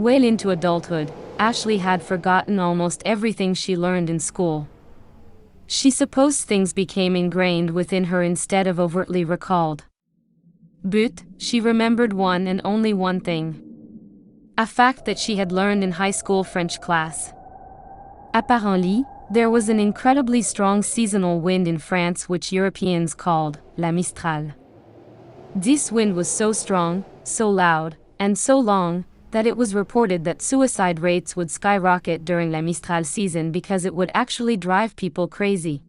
Well into adulthood, Ashley had forgotten almost everything she learned in school. She supposed things became ingrained within her instead of overtly recalled. But she remembered one and only one thing. A fact that she had learned in high school French class. Apparently, there was an incredibly strong seasonal wind in France which Europeans called la Mistral. This wind was so strong, so loud, and so long, that it was reported that suicide rates would skyrocket during la Mistral season because it would actually drive people crazy.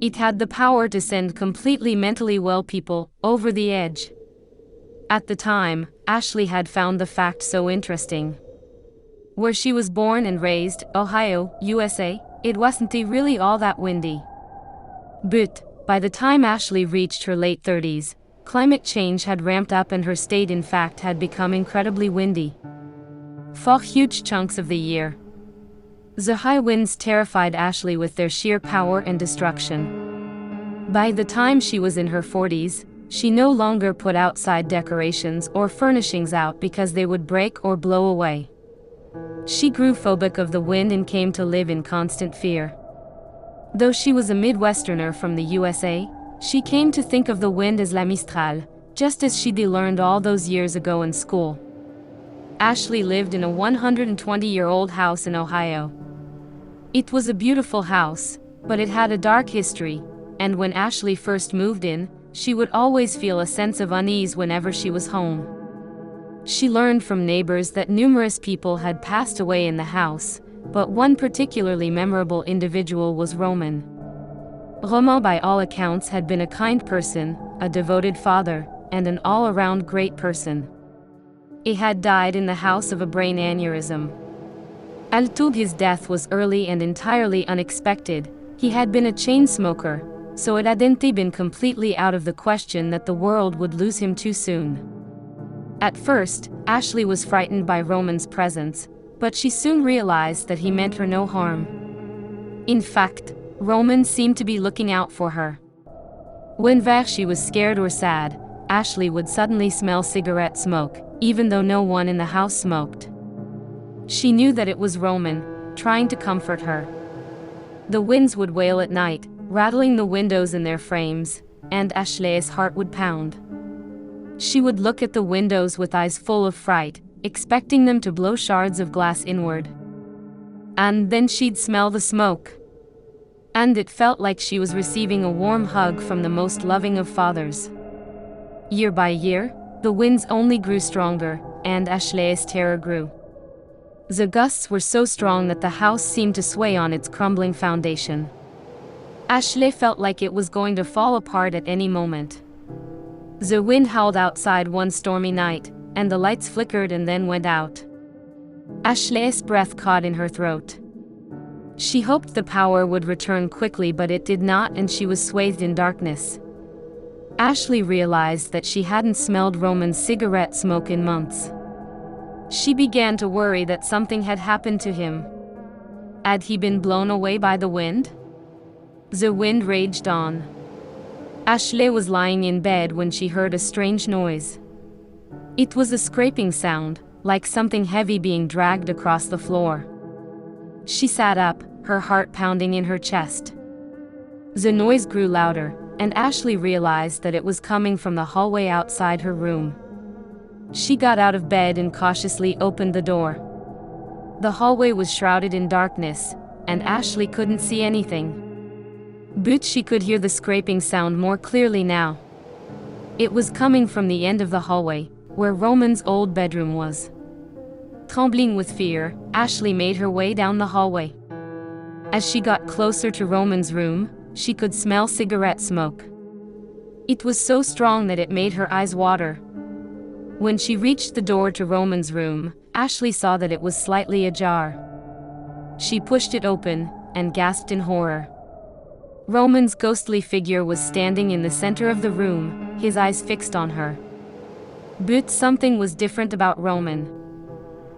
It had the power to send completely mentally well people over the edge. At the time, Ashley had found the fact so interesting. Where she was born and raised, Ohio, USA, it wasn't really all that windy. But, by the time Ashley reached her late 30s, climate change had ramped up and her state in fact had become incredibly windy. For huge chunks of the year. The high winds terrified Ashley with their sheer power and destruction. By the time she was in her 40s, she no longer put outside decorations or furnishings out because they would break or blow away. She grew phobic of the wind and came to live in constant fear. Though she was a Midwesterner from the USA, she came to think of the wind as la Mistral, just as she'd learned all those years ago in school. Ashley lived in a 120-year-old house in Ohio. It was a beautiful house, but it had a dark history, and when Ashley first moved in, she would always feel a sense of unease whenever she was home. She learned from neighbors that numerous people had passed away in the house, but one particularly memorable individual was Roman. Roman, by all accounts, had been a kind person, a devoted father, and an all-around great person. He had died in the house of a brain aneurysm. Although his death was early and entirely unexpected, he had been a chain smoker, so it hadn't been completely out of the question that the world would lose him too soon. At first, Ashley was frightened by Roman's presence, but she soon realized that he meant her no harm. In fact, Roman seemed to be looking out for her. Whenever she was scared or sad, Ashley would suddenly smell cigarette smoke, even though no one in the house smoked. She knew that it was Roman, trying to comfort her. The winds would wail at night, rattling the windows in their frames, and Ashley's heart would pound. She would look at the windows with eyes full of fright, expecting them to blow shards of glass inward. And then she'd smell the smoke. And it felt like she was receiving a warm hug from the most loving of fathers. Year by year, the winds only grew stronger, and Ashley's terror grew. The gusts were so strong that the house seemed to sway on its crumbling foundation. Ashley felt like it was going to fall apart at any moment. The wind howled outside one stormy night, and the lights flickered and then went out. Ashley's breath caught in her throat. She hoped the power would return quickly, but it did not, and she was swathed in darkness. Ashley realized that she hadn't smelled Roman's cigarette smoke in months. She began to worry that something had happened to him. Had he been blown away by the wind? The wind raged on. Ashley was lying in bed when she heard a strange noise. It was a scraping sound, like something heavy being dragged across the floor. She sat up, her heart pounding in her chest. The noise grew louder, and Ashley realized that it was coming from the hallway outside her room. She got out of bed and cautiously opened the door. The hallway was shrouded in darkness, and Ashley couldn't see anything. But she could hear the scraping sound more clearly now. It was coming from the end of the hallway, where Roman's old bedroom was. Trembling with fear, Ashley made her way down the hallway. As she got closer to Roman's room, she could smell cigarette smoke. It was so strong that it made her eyes water. When she reached the door to Roman's room, Ashley saw that it was slightly ajar. She pushed it open, and gasped in horror. Roman's ghostly figure was standing in the center of the room, his eyes fixed on her. But something was different about Roman.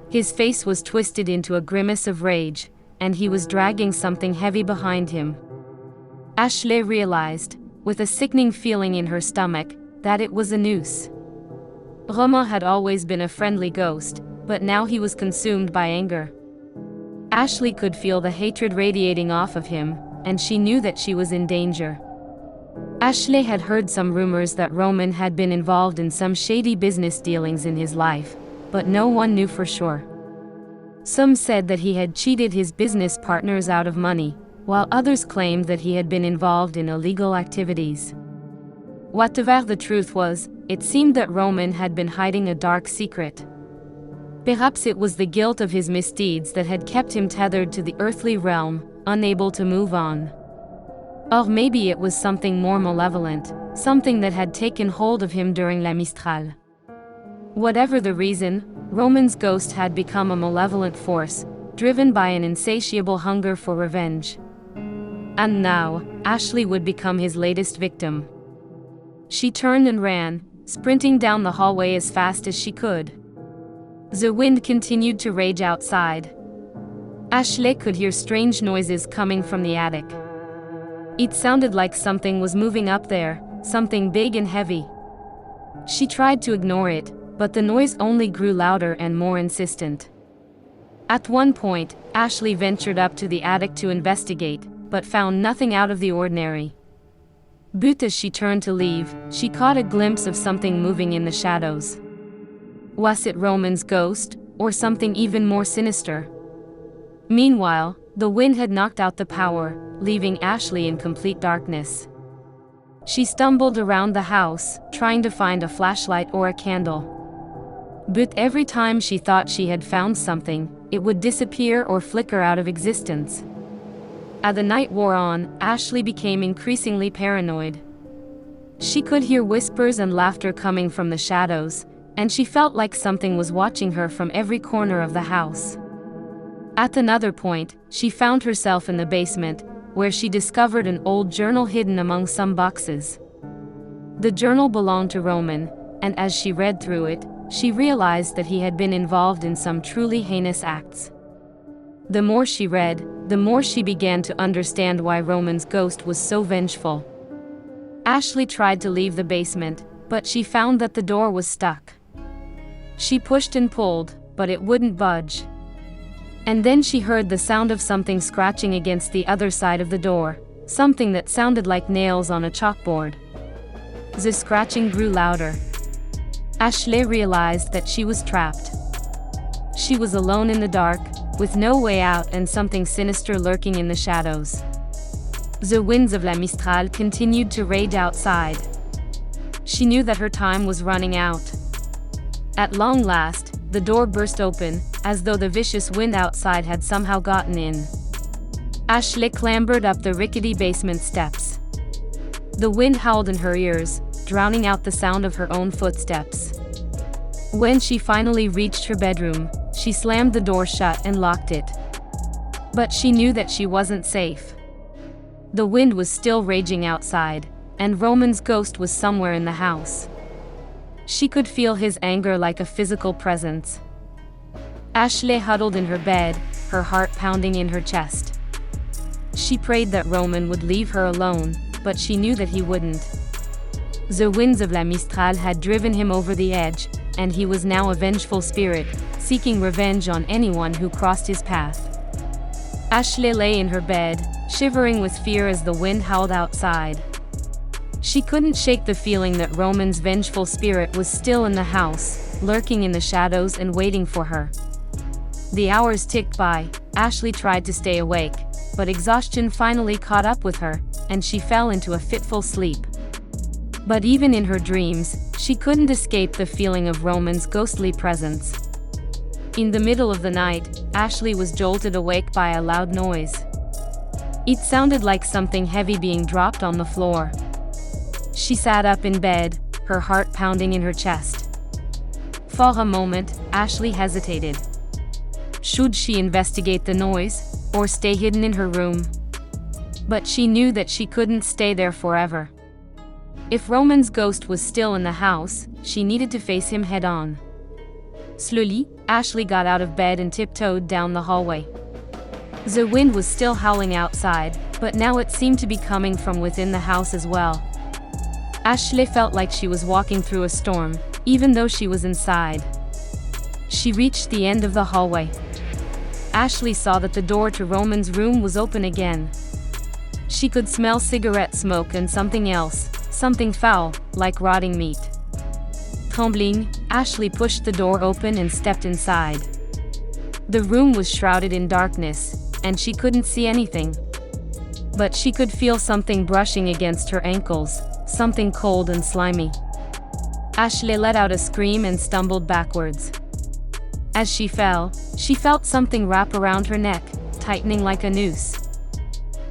His face was twisted into a grimace of rage, and he was dragging something heavy behind him. Ashley realized, with a sickening feeling in her stomach, that it was a noose. Roman had always been a friendly ghost, but now he was consumed by anger. Ashley could feel the hatred radiating off of him, and she knew that she was in danger. Ashley had heard some rumors that Roman had been involved in some shady business dealings in his life, but no one knew for sure. Some said that he had cheated his business partners out of money, while others claimed that he had been involved in illegal activities. Whatever the truth was, it seemed that Roman had been hiding a dark secret. Perhaps it was the guilt of his misdeeds that had kept him tethered to the earthly realm, unable to move on. Or maybe it was something more malevolent, something that had taken hold of him during La Mistral. Whatever the reason, Roman's ghost had become a malevolent force, driven by an insatiable hunger for revenge. And now, Ashley would become his latest victim. She turned and ran, sprinting down the hallway as fast as she could. The wind continued to rage outside. Ashley could hear strange noises coming from the attic. It sounded like something was moving up there, something big and heavy. She tried to ignore it, but the noise only grew louder and more insistent. At one point, Ashley ventured up to the attic to investigate, but found nothing out of the ordinary. But as she turned to leave, she caught a glimpse of something moving in the shadows. Was it Roman's ghost, or something even more sinister? Meanwhile, the wind had knocked out the power, leaving Ashley in complete darkness. She stumbled around the house, trying to find a flashlight or a candle. But every time she thought she had found something, it would disappear or flicker out of existence. As the night wore on, Ashley became increasingly paranoid. She could hear whispers and laughter coming from the shadows, and she felt like something was watching her from every corner of the house. At another point, she found herself in the basement, where she discovered an old journal hidden among some boxes. The journal belonged to Roman, and as she read through it, she realized that he had been involved in some truly heinous acts. The more she read, the more she began to understand why Roman's ghost was so vengeful. Ashley tried to leave the basement, but she found that the door was stuck. She pushed and pulled, but it wouldn't budge. And then she heard the sound of something scratching against the other side of the door, something that sounded like nails on a chalkboard. The scratching grew louder. Ashley realized that she was trapped. She was alone in the dark, with no way out and something sinister lurking in the shadows. The winds of La Mistral continued to rage outside. She knew that her time was running out. At long last, the door burst open, as though the vicious wind outside had somehow gotten in. Ashley clambered up the rickety basement steps. The wind howled in her ears, drowning out the sound of her own footsteps. When she finally reached her bedroom, she slammed the door shut and locked it. But she knew that she wasn't safe. The wind was still raging outside, and Roman's ghost was somewhere in the house. She could feel his anger like a physical presence. Ashley huddled in her bed, her heart pounding in her chest. She prayed that Roman would leave her alone, but she knew that he wouldn't. The winds of La Mistral had driven him over the edge, and he was now a vengeful spirit, seeking revenge on anyone who crossed his path. Ashley lay in her bed, shivering with fear as the wind howled outside. She couldn't shake the feeling that Roman's vengeful spirit was still in the house, lurking in the shadows and waiting for her. The hours ticked by. Ashley tried to stay awake, but exhaustion finally caught up with her, and she fell into a fitful sleep. But even in her dreams, she couldn't escape the feeling of Roman's ghostly presence. In the middle of the night, Ashley was jolted awake by a loud noise. It sounded like something heavy being dropped on the floor. She sat up in bed, her heart pounding in her chest. For a moment, Ashley hesitated. Should she investigate the noise, or stay hidden in her room? But she knew that she couldn't stay there forever. If Roman's ghost was still in the house, she needed to face him head-on. Slowly, Ashley got out of bed and tiptoed down the hallway. The wind was still howling outside, but now it seemed to be coming from within the house as well. Ashley felt like she was walking through a storm, even though she was inside. She reached the end of the hallway. Ashley saw that the door to Roman's room was open again. She could smell cigarette smoke and something else, something foul, like rotting meat. Trembling, Ashley pushed the door open and stepped inside. The room was shrouded in darkness, and she couldn't see anything. But she could feel something brushing against her ankles, something cold and slimy. Ashley let out a scream and stumbled backwards. As she fell, she felt something wrap around her neck, tightening like a noose.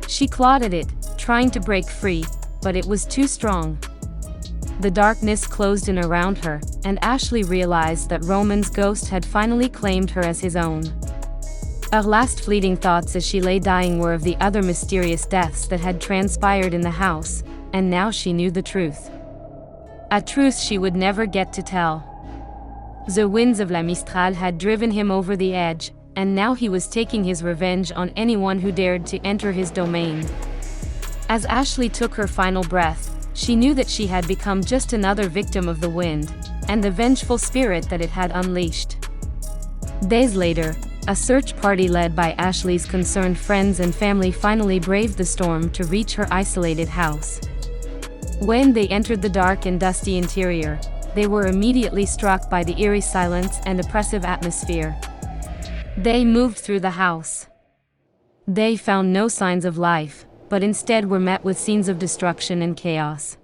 She clawed at it, trying to break free, but it was too strong. The darkness closed in around her, and Ashley realized that Roman's ghost had finally claimed her as his own. Her last fleeting thoughts as she lay dying were of the other mysterious deaths that had transpired in the house, and now she knew the truth. A truth she would never get to tell. The winds of La Mistral had driven him over the edge, and now he was taking his revenge on anyone who dared to enter his domain. As Ashley took her final breath, she knew that she had become just another victim of the wind, and the vengeful spirit that it had unleashed. Days later, a search party led by Ashley's concerned friends and family finally braved the storm to reach her isolated house. When they entered the dark and dusty interior, they were immediately struck by the eerie silence and oppressive atmosphere. They moved through the house. They found no signs of life, but instead were met with scenes of destruction and chaos.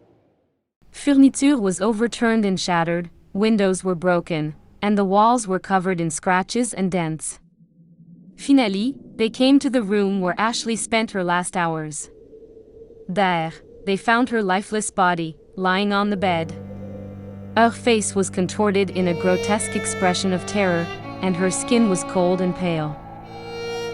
Furniture was overturned and shattered, windows were broken, and the walls were covered in scratches and dents. Finally, they came to the room where Ashley spent her last hours. There, they found her lifeless body, lying on the bed. Her face was contorted in a grotesque expression of terror, and her skin was cold and pale.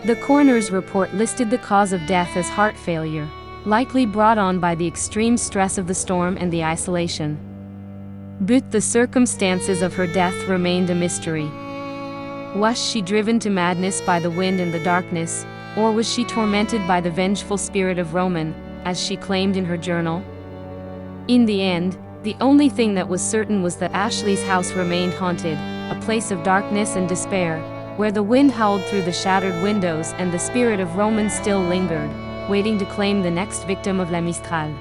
The coroner's report listed the cause of death as heart failure, likely brought on by the extreme stress of the storm and the isolation. But the circumstances of her death remained a mystery. Was she driven to madness by the wind and the darkness, or was she tormented by the vengeful spirit of Roman, as she claimed in her journal? In the end, the only thing that was certain was that Ashley's house remained haunted, a place of darkness and despair, where the wind howled through the shattered windows and the spirit of Roman still lingered, waiting to claim the next victim of La Mistral.